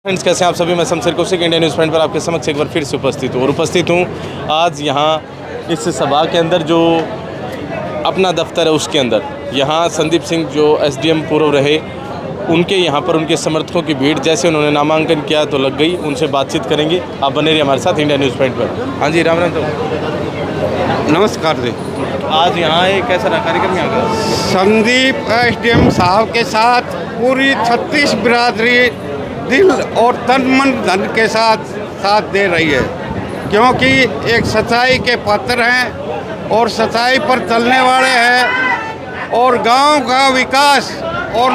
Friends, कैसे हैं आप सभी। मैं Shamsher Kaushik India news point पर आपके समक्ष एक बार फिर से उपस्थित हूँ आज यहाँ इस सभा के अंदर, जो अपना दफ्तर है उसके अंदर। यहाँ संदीप सिंह जो एसडीएम पूर्व रहे, उनके यहाँ पर उनके समर्थकों की भीड़, जैसे उन्होंने नामांकन किया तो लग गई। उनसे बातचीत करेंगे, आप बने रहिए हमारे साथ इंडिया न्यूज़ पॉइंट पर। हाँ जी, राम राम। तो नमस्कार जी। आज यहाँ एक कैसा रहा कार्यक्रम यहाँ का? संदीप एसडीएम साहब के साथ पूरी 36 बिरादरी दिल और तन मन धन के साथ दे रही है, क्योंकि एक सच्चाई के पात्र हैं और सच्चाई पर चलने वाले हैं। और गांव का विकास और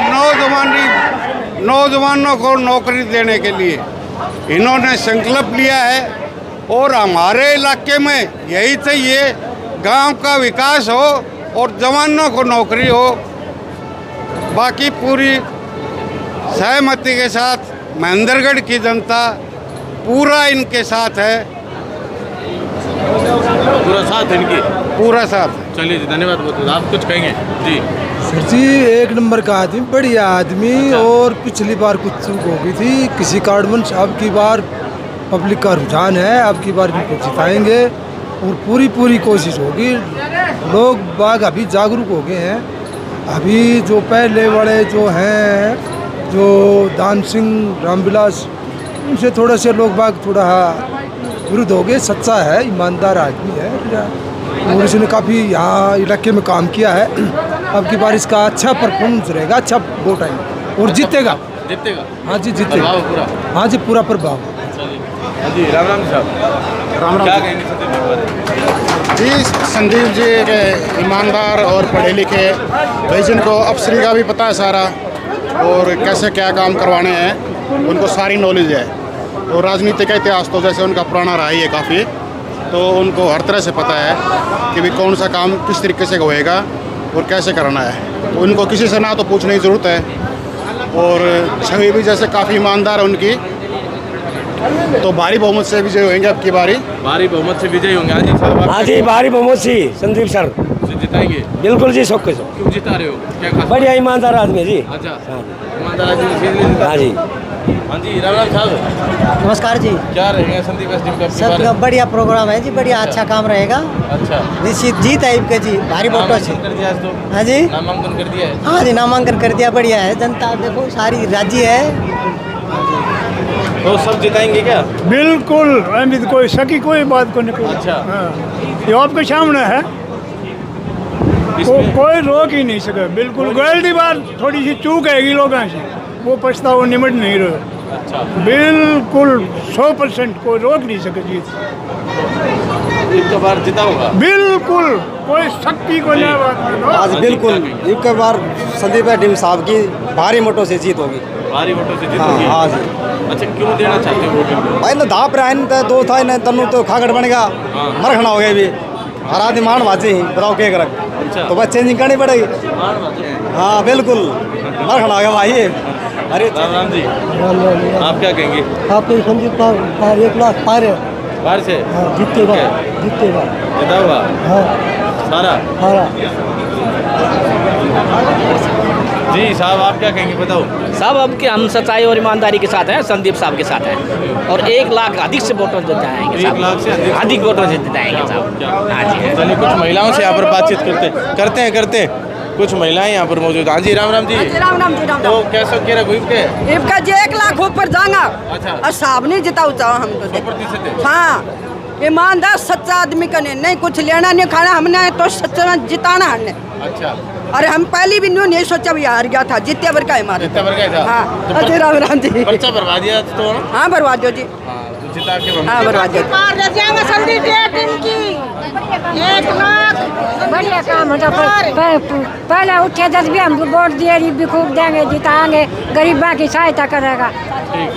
नौजवानों को नौकरी देने के लिए इन्होंने संकल्प लिया है। और हमारे इलाके में यही चाहिए, गांव का विकास हो और जवानों को नौकरी हो। बाकी पूरी सहमति के साथ महेंद्रगढ़ की जनता पूरा इनके साथ है। पूरा साथ है इनकी? पूरा साथ। चलिए जी, धन्यवाद बहुत। आप कुछ कहेंगे जी? सर जी, एक नंबर का आदमी, बढ़िया आदमी। अच्छा। और पिछली बार कुछ चूक हो गई थी किसी कार्डमन, अब की बार पब्लिक का रुझान है, अब की बार इनको जिताएंगे और पूरी कोशिश होगी। लोग बाग अभी जागरूक हो गए हैं। अभी जो पहले वाले जो हैं, जो दान सिंह रामविलास, उनसे थोड़े से लोग बाग थोड़ा विरुद्ध हो गए। सच्चा है, ईमानदार आदमी है और इसने काफ़ी यहाँ इलाके में काम किया है। अब की बार इसका अच्छा परफॉर्मेंस रहेगा, अच्छा वोट आएगा और जीतेगा। हाँ जी, जीतेगा। पूरा? हाँ जी, पूरा प्रभाव। हाँ जी, राम राम साहब। राम राम। क्या कहेंगे संदीप जी के बारे में? जी, संदीप जी एक ईमानदार और पढ़े लिखे भाई, जिनको अफसरी का भी पता है सारा, और कैसे क्या काम करवाने हैं उनको सारी नॉलेज है। और राजनीति का इतिहास तो जैसे उनका पुराना रहा ही है काफ़ी, तो उनको हर तरह से पता है कि भी कौन सा काम किस तरीके से होएगा और कैसे करना है। तो उनको किसी से ना तो पूछने की ज़रूरत है। और छवि भी जैसे काफ़ी ईमानदार है उनकी, तो भारी बहुमत से विजय होंगे अब की बारी। भारी बहुमत से विजय होंगे। हाँ जी साहब। हाँ जी, भारी बहुमत से संदीप सर जिताएंगे? बिल्कुल जी, सब कुछ। क्यों जिता रहे हो? क्या खास? बढ़िया ईमानदार आदमी है जी। अच्छा, ईमानदार आदमी इसलिए जिता। हाँ जी। हाँ जी, राम राम साहब। नमस्कार जी। क्या रहेंगे संदीप एसडीएम का? सब बढ़िया प्रोग्राम है जी, बढ़िया अच्छा काम रहेगा। अच्छा, निश्चित जीत है इनके जी, भारी वोटों से। नामांकन कर दिया आज तो? हाँ जी, नामांकन कर दिया है? हाँ जी, नामांकन कर दिया। बढ़िया है, जनता देखो सारी राजी है। तो सब जिताएंगे क्या? बिल्कुल, अमित कोई शकी कोई बात को नहीं। अच्छा। हाँ, ये आपके सामने है, इसमें कोई रोक ही नहीं सके। बिल्कुल गोल्डी बार थोड़ी सी चूक है लोगों से, वो पछतावा निमट नहीं रहे। अच्छा, बिल्कुल 100% कोई रोक नहीं सके जीत। एक तो बार जिता होगा? बिल्कुल कोई शक्ति को नहीं बात। आज बिल्कुल एक बार संदीप एसडीएम साहब की भारी वोटों से जीत होगी। भारी वोटों से जीत हाँ, होगी? हाँ जी। अच्छा, क्यों देना चाहते हो वोट इनको? भाई तो धाप रहा है, दो था न तनु तो खागड़ बनेगा, हाँ। मरखना हो गया भी हर आदमी मान बाजी ही बताओ क्या कर। अच्छा। तो बस चेंजिंग करनी पड़ेगी। हाँ बिल्कुल, मरखना हो गया भाई। अरे राम राम जी, आप क्या कहेंगे? आपके संदीप 1 लाख पार है। बाहर से जीतेगा। जिता हुआ हाँ, सारा? जी साहब, आप क्या कहेंगे बताओ? साहब, अब के हम सच्चाई और ईमानदारी के साथ हैं, संदीप साहब के साथ हैं और 1 लाख अधिक से वोटों से जिताएंगे। 1 लाख से अधिक वोटों से जिताएंगे साहब। हाँ जी। चलिए, कुछ महिलाओं से यहाँ पर बातचीत करते हैं। कुछ महिलाएं यहाँ पर मौजूद। हाँ जी, राम राम जी। राम राम जी, राम तो राम। कैसा कह रहा के? इनका जी 1 लाख ऊपर जाएगा। अच्छा। और साहब नहीं जिताऊ चाहो हम तो। 100% है? हाँ, ईमानदार सच्चा आदमी का नहीं कुछ लेना नहीं खाना, हमने तो सच्चा जिताना हमने। अच्छा, अरे हम पहली भी नहीं सोचा भी हार गया था, जितने भर का हमारे। जितना भर गया था? हाँ, तो अजय राम राम जी। पर्चा भरवा दिया तो? हाँ, बरवा दो जी। हाँ, तो जिता के हाँ, बरवा दो। संदीप की 1 लाख बढ़िया काम होता। पहले उठे 10 भी हमको वोट दिए, भी खूब देंगे, जिताएंगे, गरीबा की सहायता करेगा। ठीक,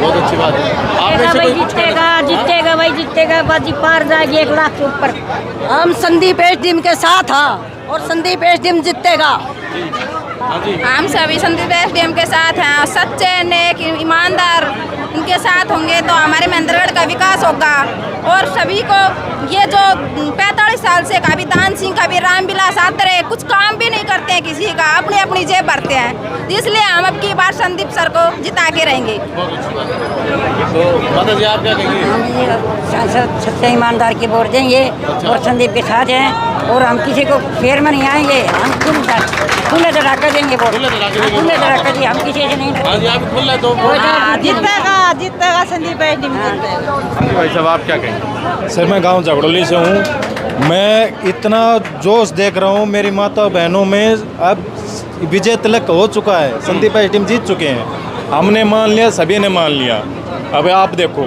बहुत अच्छी बात है। आपने से कोई कुछ करना? जीतेगा बाजी पार जाएगी 1 लाख के ऊपर। हम संदीप एसडीएम के साथ हैं और संदीप एसडीएम जीतेगा। हाँ जी, हम सभी संदीप एसडीएम के साथ हैं। सच्चे, नेक, ईमानदार, इनके के साथ होंगे तो हमारे महेंद्रगढ़ का विकास होगा। और सभी को ये जो 45 साल से कभी दान सिंह कभी रामविलास आते रहे, कुछ काम भी नहीं करते हैं किसी का, अपनी अपनी जेब भरते हैं। इसलिए हम अब की बार संदीप सर को जिता के रहेंगे। तो माता जी आप क्या कहेंगे? सांसद सच्चे ईमानदार की वोट देंगे और संदीप के साथ हैं और हम किसी को फेर में नहीं आएंगे। हम खुले धड़ाका देंगे वोट, खुले धड़ाका जी, हम किसी से नहीं हाँ जी आप खुला तो जीतेगा संदीप भाई जीतेगा। भाई साहब आप क्या कहेंगे? सर मैं गांव झगड़ोली से हूँ। मैं इतना जोश देख रहा हूँ, मेरी माता बहनों में अब विजय तिलक हो चुका है। संदीप भाई टीम जीत चुके हैं, हमने मान लिया, सभी ने मान लिया। अब आप देखो,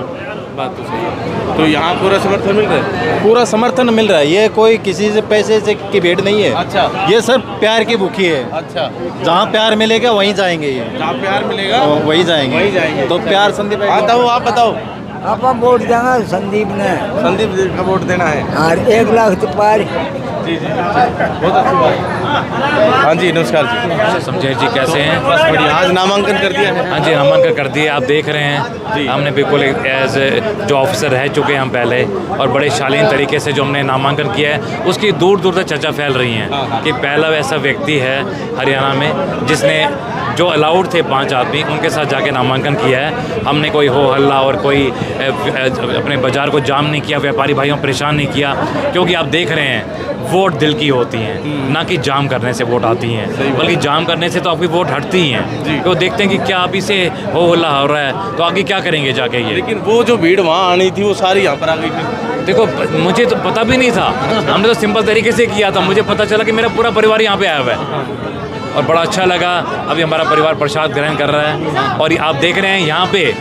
बात तो सही है। तो यहाँ पूरा समर्थन मिल रहा है? पूरा समर्थन मिल रहा है। ये कोई किसी से पैसे से की भेंट नहीं है। अच्छा, ये सर प्यार की भूखी है। अच्छा, जहाँ प्यार मिलेगा वहीं जाएंगे। ये जहाँ प्यार मिलेगा वहीं जाएंगे, वहीं जाएंगे। तो प्यार संदीप भाई। आता हूँ, आप बताओ। आप वोट देना संदीप ने, संदीप जी का वोट देना है। और 1 लाख तो पार। जी जी, बहुत अच्छी बात। हाँ जी नमस्कार जी। समझे जी कैसे हैं? बस बढ़िया। आज नामांकन कर दिया है? हाँ जी नामांकन कर दिए, आप देख रहे हैं। हमने बिल्कुल एज जो ऑफिसर रह चुके हैं हम पहले, और बड़े शालीन तरीके से जो हमने नामांकन किया है उसकी दूर दूर तक चर्चा फैल रही है कि पहला ऐसा व्यक्ति है हरियाणा में जिसने जो अलाउड थे 5 आदमी उनके साथ जाके नामांकन किया है। हमने कोई हो हल्ला और कोई अपने बाज़ार को जाम नहीं किया, व्यापारी भाइयों को परेशान नहीं किया, क्योंकि आप देख रहे हैं वोट दिल की होती हैं, ना कि जाम करने से वोट आती हैं, बल्कि जाम करने से तो आपकी वोट हटती ही हैं। तो देखते हैं कि क्या अभी से हो हल्ला हो रहा है तो आगे क्या करेंगे जाके ये। लेकिन वो जो भीड़ वहाँ आनी थी वो सारी यहाँ पर आ गई थी। देखो मुझे तो पता भी नहीं था, हमने तो सिंपल तरीके से किया था। मुझे पता चला कि मेरा पूरा परिवार यहाँ पे आया हुआ है और बड़ा अच्छा लगा। अभी हमारा परिवार प्रसाद ग्रहण कर रहा है और आप देख रहे हैं यहाँ पे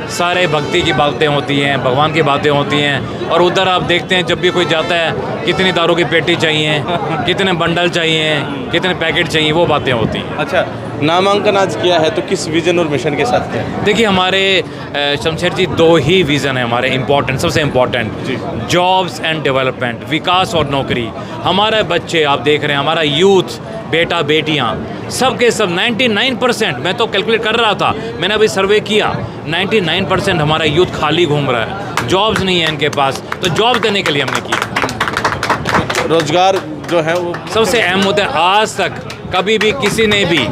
सारे भक्ति की बातें होती हैं, भगवान की बातें होती हैं। और उधर आप देखते हैं जब भी कोई जाता है कितनी दारू की पेटी चाहिए, कितने बंडल चाहिए, कितने पैकेट चाहिए, वो बातें होती हैं। अच्छा, नामांकन आज किया है तो किस विजन और मिशन के साथ किया? देखिए हमारे शमशेर जी 2 ही विज़न है हमारे इम्पोर्टेंट, सबसे इम्पोर्टेंट, जॉब्स एंड डेवलपमेंट, विकास और नौकरी। हमारे बच्चे आप देख रहे हैं, हमारा यूथ, बेटा बेटियां, सब के सब 99%, मैं तो कैलकुलेट कर रहा था, मैंने अभी सर्वे किया, 99% हमारा यूथ खाली घूम रहा है, जॉब्स नहीं है इनके पास, तो जॉब देने के लिए हमने किया। रोजगार जो है वो सबसे अहम मुद्दा है। आज तक कभी भी किसी ने भी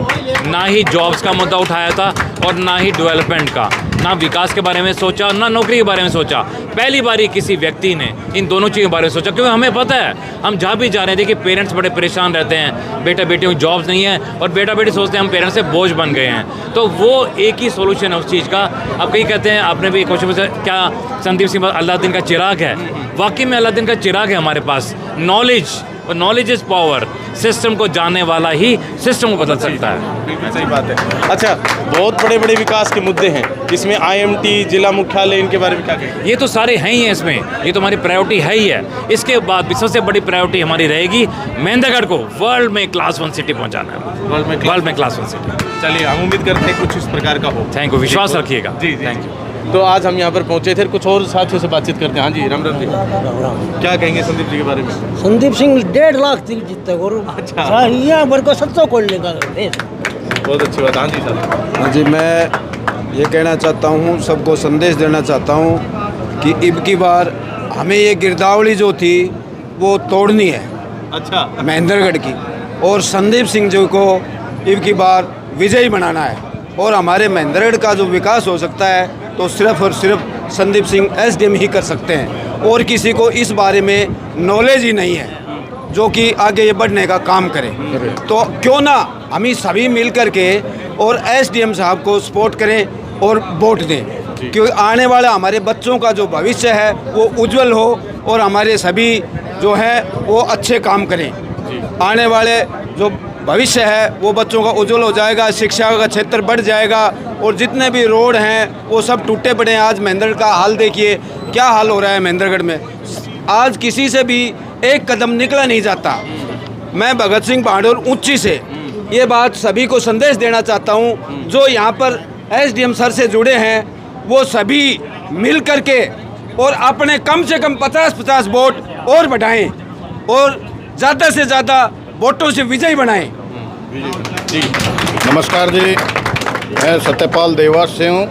ना ही जॉब्स का मुद्दा उठाया था और ना ही डेवलपमेंट का, ना विकास के बारे में सोचा, ना नौकरी के बारे में सोचा। पहली बारी किसी व्यक्ति ने इन दोनों चीज़ों के बारे में सोचा, क्योंकि हमें पता है हम जहाँ भी जा रहे थे कि पेरेंट्स बड़े परेशान रहते हैं, बेटा बेटियों की जॉब्स नहीं है और बेटा बेटी सोचते हैं हम पेरेंट्स से बोझ बन गए हैं। तो वो एक ही सोल्यूशन है उस चीज़ का। अब कई कहते हैं, आपने भी क्वेश्चन पूछा क्या संदीप सिंह अलादीन का चिराग है? वाकई में अलादीन का चिराग है हमारे पास। नॉलेज, और नॉलेज इज़ पावर। सिस्टम को जानने वाला ही सिस्टम को बदल सकता है। बिल्कुल सही बात है। अच्छा, बहुत बड़े बड़े विकास के मुद्दे हैं इसमें, IMT, जिला मुख्यालय, इनके बारे में क्या कहें? ये तो सारे हैं ही हैं इसमें, ये तो हमारी प्रायोरिटी है ही है। इसके बाद भी सबसे बड़ी प्रायोरिटी हमारी रहेगी महेंद्रगढ़ को वर्ल्ड में क्लास 1 सिटी पहुंचाना है। वर्ल्ड में क्लास 1 सिटी। चलिए, हम उम्मीद करते हैं कुछ इस प्रकार का हो। थैंक यू, विश्वास रखिएगा। जी, थैंक यू। तो आज हम यहाँ पर पहुँचे थे, कुछ और साथियों से बातचीत करते हैं। हाँ जी, राम राम जी, क्या कहेंगे संदीप जी के बारे में? संदीप सिंह 1.5 लाख तक जीतता और अच्छा, यहाँ पर को 700 कोल लेगा। बहुत अच्छी बात। हाँ जी सर। हाँ जी, मैं ये कहना चाहता हूँ, सबको संदेश देना चाहता हूँ कि अब की बार हमें ये गिरदावली जो थी वो तोड़नी है। अच्छा, महेंद्रगढ़ की, और संदीप सिंह जी को अब की बार विजयी बनाना है। और हमारे महेंद्रगढ़ का जो विकास हो सकता है तो सिर्फ और सिर्फ संदीप सिंह SDM ही कर सकते हैं, और किसी को इस बारे में नॉलेज ही नहीं है जो कि आगे ये बढ़ने का काम करे। तो क्यों ना हम ही सभी मिल कर के और SDM साहब को सपोर्ट करें और वोट दें, क्योंकि आने वाला हमारे बच्चों का जो भविष्य है वो उज्जवल हो और हमारे सभी जो है वो अच्छे काम करें। आने वाले जो भविष्य है वो बच्चों का उज्जवल हो जाएगा, शिक्षा का क्षेत्र बढ़ जाएगा, और जितने भी रोड हैं वो सब टूटे पड़े हैं। आज महेंद्रगढ़ का हाल देखिए, क्या हाल हो रहा है महेंद्रगढ़ में। आज किसी से भी एक कदम निकला नहीं जाता। मैं भगत सिंह बहादुर ऊंची से ये बात सभी को संदेश देना चाहता हूँ, जो यहाँ पर SDM सर से जुड़े हैं वो सभी मिल कर के और अपने कम से कम 50-50 वोट और बढ़ाएं और ज़्यादा से ज़्यादा वोटों से विजयी बनाएं। जी नमस्कार जी, मैं सत्यपाल देवास से हूँ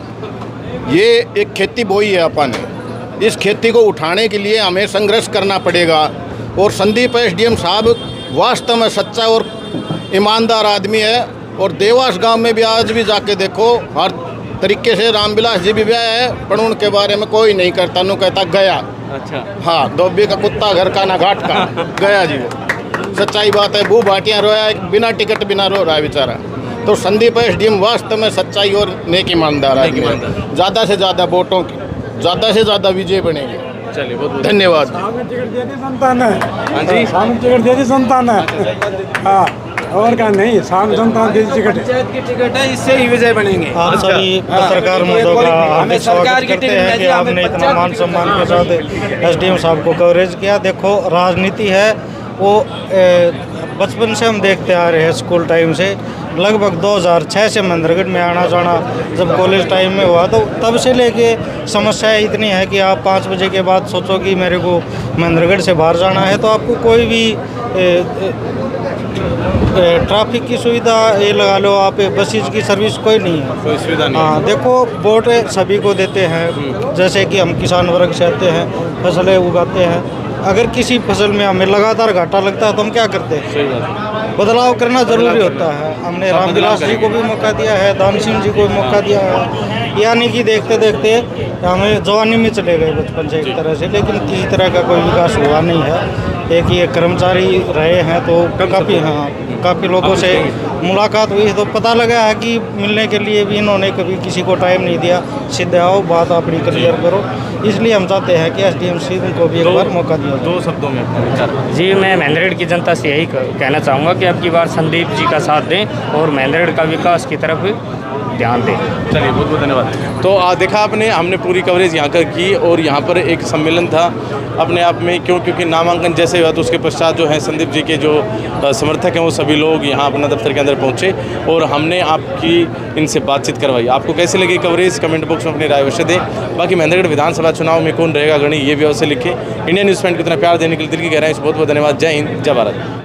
ये एक खेती बोई है अपन ने, इस खेती को उठाने के लिए हमें संघर्ष करना पड़ेगा। और संदीप एसडीएम साहब वास्तव में सच्चा और ईमानदार आदमी है। और देवास गांव में भी आज भी जाके देखो, हर तरीके से रामविलास जी भी ब्याह है, पर उनके बारे में कोई नहीं करता, नु कहता गया। अच्छा, हाँ, धोबी का कुत्ता घर का ना घाट का, गया जी वो। सच्चाई बात है, वो भाटियाँ रोया, बिना टिकट बिना रो रहा है बेचारा। तो संदीप एसडीएम वास्तव में सच्चाई और नेक ईमानदार आदमी है। ज़्यादा से ज़्यादा वोटों की, ज़्यादा से ज़्यादा विजय बनेगी। चलिए, बहुत बहुत धन्यवाद। संतान है, हाँ जी, टिकट दे दी संतान है। हाँ, और क्या नहीं, शाम संतान दे दी टिकट की टिकट है, इससे ही विजय बनेंगे। आप सभी पत्रकार महोदयों का हार्दिक स्वागत करते हैं कि आपने इतना मान सम्मान के साथ एसडीएम साहब को कवरेज किया। देखो, राजनीति है वो बचपन से हम देखते आ रहे हैं, स्कूल टाइम से। लगभग 2006 से महेंद्रगढ़ में आना जाना जब कॉलेज टाइम में हुआ, तो तब से लेके समस्याएं इतनी है कि आप 5 बजे के बाद सोचो कि मेरे को महेंद्रगढ़ से बाहर जाना है, तो आपको कोई भी ट्रैफिक की सुविधा ये लगा लो, आप बसेज की सर्विस कोई नहीं है, कोई सुविधा नहीं। हाँ, देखो, वोट सभी को देते हैं। जैसे कि हम किसान वर्ग से आते हैं, फसलें उगाते हैं, अगर किसी फसल में हमें लगातार घाटा लगता है तो हम क्या करते हैं? सही बात, बदलाव करना जरूरी होता है। हमने रामविलास जी को भी मौका दिया है, दान सिंह जी को भी मौका दिया है, यानी कि देखते देखते हमें जवानी में चले गए बचपन से एक तरह से, लेकिन किसी तरह का कोई विकास हुआ नहीं है। एक ये कर्मचारी रहे हैं तो काफ़ी लोगों से मुलाकात हुई तो पता लगा है कि मिलने के लिए भी इन्होंने कभी किसी को टाइम नहीं दिया। सीधे आओ, बात अपनी क्लियर करो। इसलिए हम चाहते हैं कि एसडीएम सिंह को भी एक बार मौका दिया। 2 शब्दों में अपना विचार। जी, मैं महेंद्रगढ़ की जनता से यही कहना चाहूँगा कि अब की बार संदीप जी का साथ दें और महेंद्रगढ़ का विकास की तरफ ध्यान दें। चलिए, बहुत बहुत धन्यवाद। तो देखा आपने, हमने पूरी कवरेज यहाँ कर की और यहाँ पर एक सम्मेलन था अपने आप में, क्योंकि नामांकन जैसे हुआ तो उसके पश्चात जो है संदीप जी के जो समर्थक हैं वो सभी लोग यहाँ अपना दफ्तर के अंदर पहुँचे और हमने आपकी इनसे बातचीत करवाई। आपको कैसे लगी कवरेज, कमेंट बॉक्स में अपनी राय अवश्य दें। बाकी महेंद्रगढ़ विधानसभा चुनाव में कौन रहेगा अग्रणी, ये भी अवश्य लिखें। इंडिया न्यूज़ 25 को इतना प्यार देने के लिए दिल की गहराई से बहुत बहुत धन्यवाद। जय हिंद, जय भारत।